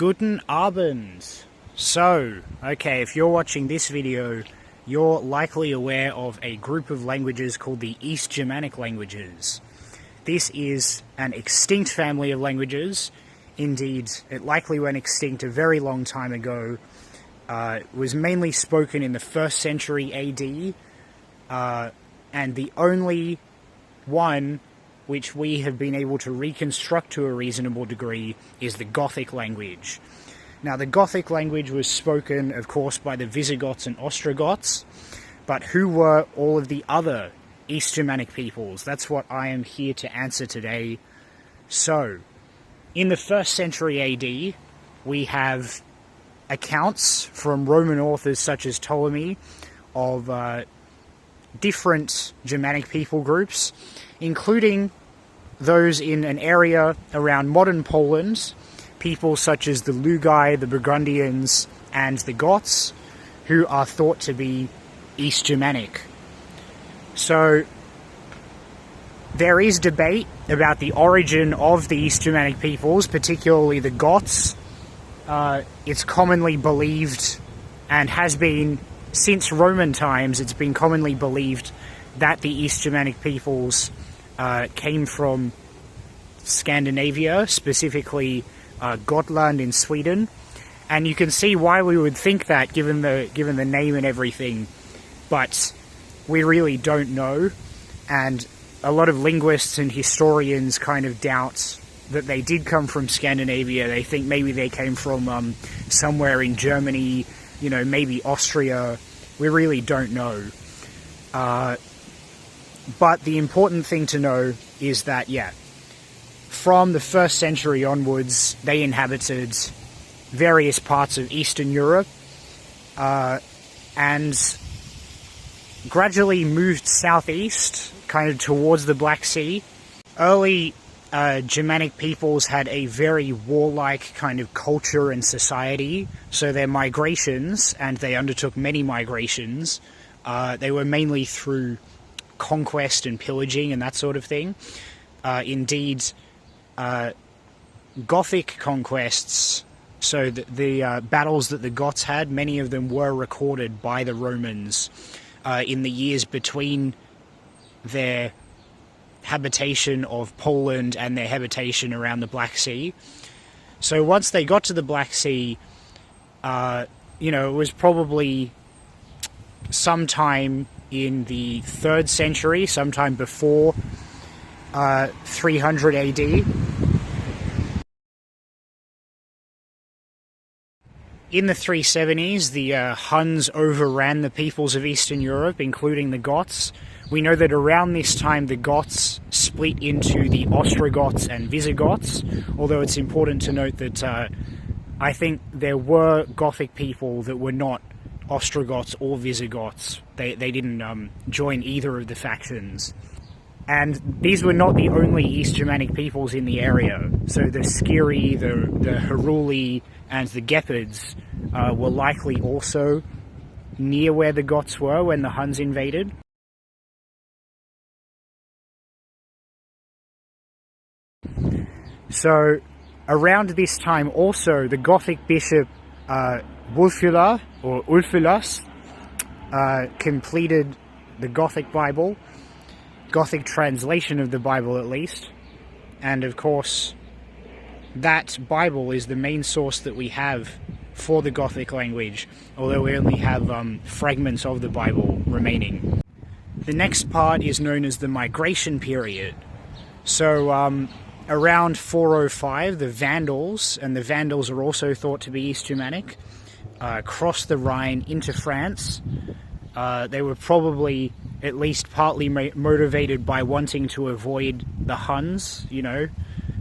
Guten Abend. So, okay, if you're watching this video, you're likely aware of a group of languages called the East Germanic languages. This is an extinct family of languages. Indeed, it likely went extinct a very long time ago. It was mainly spoken in the 1st century AD, and the only one which we have been able to reconstruct to a reasonable degree is the Gothic language. Now, the Gothic language was spoken, of course, by the Visigoths and Ostrogoths, but who were all of the other East Germanic peoples? That's what I am here to answer today. So, in the 1st century AD, we have accounts from Roman authors such as Ptolemy of different Germanic people groups, including those in an area around modern Poland, people such as the Lugi, the Burgundians, and the Goths, who are thought to be East Germanic. So there is debate about the origin of the East Germanic peoples, particularly the Goths. It's commonly believed, and has been since Roman times, it's been commonly believed that the East Germanic peoples came from Scandinavia, specifically Gotland in Sweden, and you can see why we would think that given the name and everything, but we really don't know, and a lot of linguists and historians kind of doubt that they did come from Scandinavia. They think maybe they came from somewhere in Germany, you know, maybe Austria. We really don't know. But the important thing to know is that, yeah, from the 1st century onwards, they inhabited various parts of Eastern Europe and gradually moved southeast, kind of towards the Black Sea. Early Germanic peoples had a very warlike kind of culture and society, so their migrations, and they undertook many migrations, they were mainly through conquest and pillaging and that sort of thing. Indeed, Gothic conquests, so the battles that the Goths had, many of them were recorded by the Romans in the years between their habitation of Poland and their habitation around the Black Sea. So once they got to the Black Sea, you know, it was probably sometime in the 3rd century, sometime before 300 AD. In the 370s, the Huns overran the peoples of Eastern Europe, including the Goths. We know that around this time the Goths split into the Ostrogoths and Visigoths, although it's important to note that I think there were Gothic people that were not Ostrogoths or Visigoths. They didn't join either of the factions. And these were not the only East Germanic peoples in the area. So the Skiri, the Heruli, and the Gepids were likely also near where the Goths were when the Huns invaded. So around this time also, the Gothic bishop Wulfula, or Ulfilas, completed the Gothic Bible, Gothic translation of the Bible at least, and of course that Bible is the main source that we have for the Gothic language, although we only have fragments of the Bible remaining. The next part is known as the migration period. So around 405, the Vandals, and the Vandals are also thought to be East Germanic, crossed the Rhine into France. They were probably at least partly motivated by wanting to avoid the Huns, you know,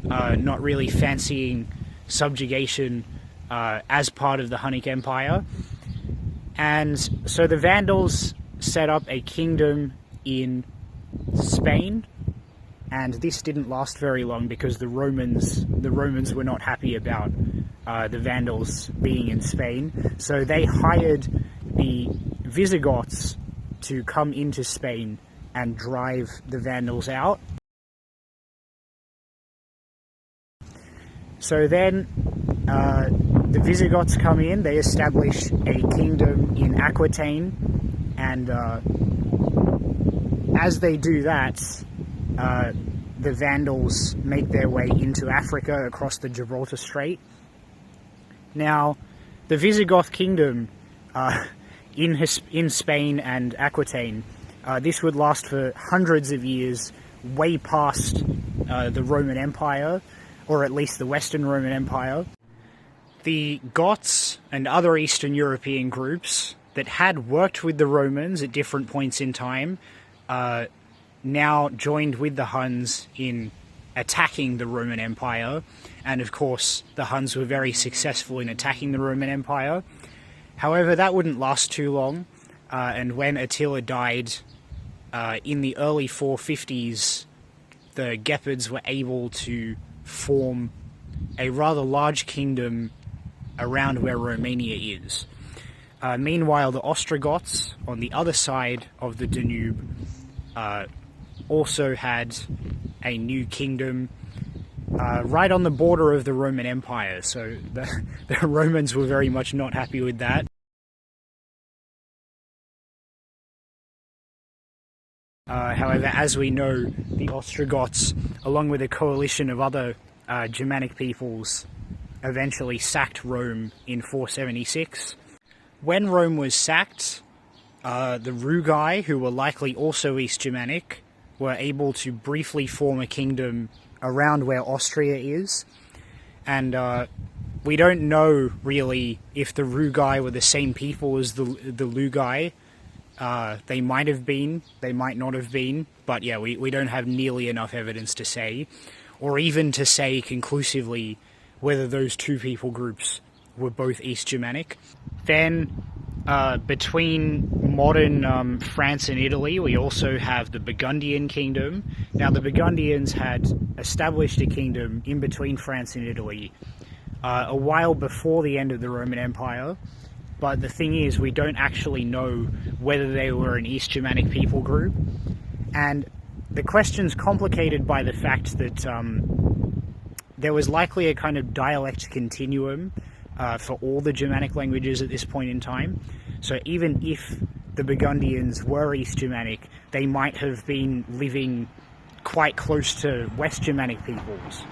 not really fancying subjugation as part of the Hunnic Empire. And so the Vandals set up a kingdom in Spain, and this didn't last very long because the Romans were not happy about the Vandals being in Spain. So they hired the Visigoths to come into Spain and drive the Vandals out. So then the Visigoths come in, they establish a kingdom in Aquitaine, and as they do that, the Vandals make their way into Africa across the Gibraltar Strait. Now, the Visigoth kingdom in Spain and Aquitaine, this would last for hundreds of years, way past the Roman Empire, or at least the Western Roman Empire. The Goths and other Eastern European groups that had worked with the Romans at different points in time now joined with the Huns in attacking the Roman Empire, and of course the Huns were very successful in attacking the Roman Empire. However, that wouldn't last too long, and when Attila died in the early 450s, the Gepids were able to form a rather large kingdom around where Romania is. Meanwhile, the Ostrogoths, on the other side of the Danube, also had a new kingdom right on the border of the Roman Empire, so the Romans were very much not happy with that. However, as we know, the Ostrogoths, along with a coalition of other Germanic peoples, eventually sacked Rome in 476. When Rome was sacked, the Rugai, who were likely also East Germanic, were able to briefly form a kingdom around where Austria is, and we don't know really if the Rugai were the same people as the Lugai. They might have been, they might not have been, but yeah, we don't have nearly enough evidence to say, or even to say conclusively whether those two people groups were both East Germanic. Then, between modern France and Italy, we also have the Burgundian kingdom. Now, the Burgundians had established a kingdom in between France and Italy a while before the end of the Roman Empire, but the thing is, we don't actually know whether they were an East Germanic people group, and the question's complicated by the fact that there was likely a kind of dialect continuum for all the Germanic languages at this point in time. So even if the Burgundians were East Germanic, they might have been living quite close to West Germanic peoples.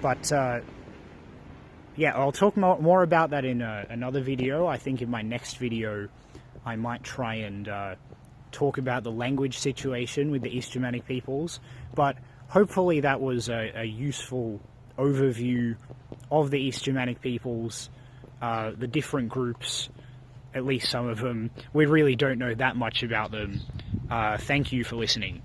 But yeah, I'll talk more about that in another video. I think in my next video I might try and talk about the language situation with the East Germanic peoples, but hopefully that was a useful overview of the East Germanic peoples, the different groups, at least some of them. We really don't know that much about them. Thank you for listening.